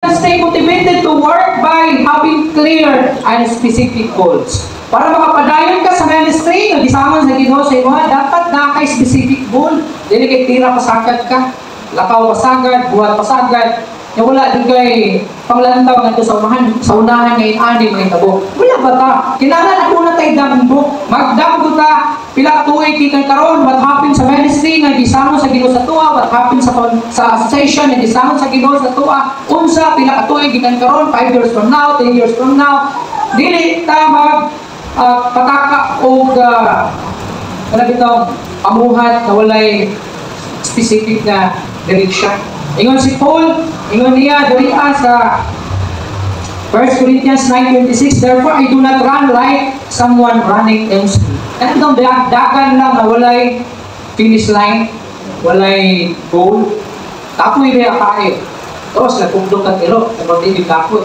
Stay motivated to work by having clear and specific goals. Para makapadayon ka sa ministry, nagisaman sa Ginoo sa imo, dapat naka-specific goal. Dili kay tira pasagad ka, lakaw pasagad, buhat pasagad. Yung wala din kay panglantaw nga sa unahan ngayon ani mga tabo. Wala ba ta? Kinahanglan ako na tayo dambo. Magdambo ta, pila ka tuig kita karon, what happened sa ministry nga gisamo sa Ginoo sa tuwa, what happened sa association nga gisamo sa Ginoo sa tuwa. Unsa pila ka tuig kita karon, 5 years from now, 10 years from now. Dili ta mag pataka og ano bitong amuhat na walay specific na direction. Ingon si Paul, ingon niya diriha sa 1 Corinthians 9:26, therefore I do not run like someone running aimlessly. At itong dagan lang na walay finish line, walay goal. Tapoy ba kayo? Tapos nagpugdok ka tiro, nagpagdok di tapoy.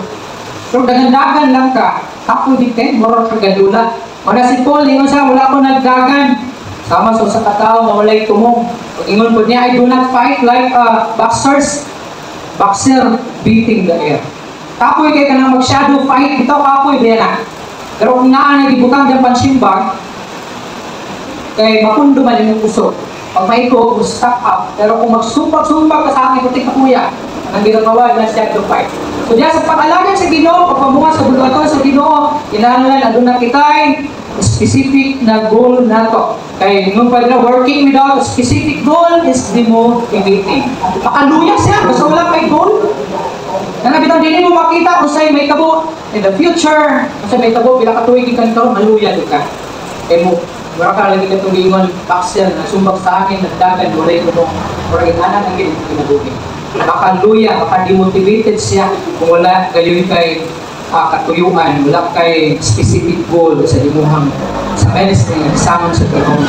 Pero dagan lang ka, tapoy di kayo, moro ka gadula. Wala si Paul, ingon siya, wala ko nagdagan. Sama sa katao na walay tumong. Ingon po niya, I do not fight like boxer beating the air. Kapoy kay ka na mag-shadow fight, ito kapoy ba na. Pero kung naan ay ibutang dyan pansimbag, kay mapundo man yung puso. Pag may ko, stop up. Pero kung magsumpag-sumpag ka sa akin, putik na kuya, ang ginagawa na shadow fight. So diyan sa pag-alagan sa Ginoo, pagpamunga sa bulugaton sa Ginoo, kinahanglan aduna kitay specific na goal nato. Kaya yung pala working without a specific goal is demotivating. Makaluya siya, basta wala kay goal. Nang bitang dili mo makita kung sa'yo may tabo in the future, kung sa'yo may tabo, bila katuwig ikan ka, maluya ka. Kaya mo, wala ka lagi ka tulingon, boxer, nasumbag sa akin, nagdagan, walay ko mo, or inanan ang kinabuhi. Makaluya, makademotivated siya kung wala kayo kay katuyuan, wala kay specific goal sa imuhang sa ministry na kasama sa Ginoo.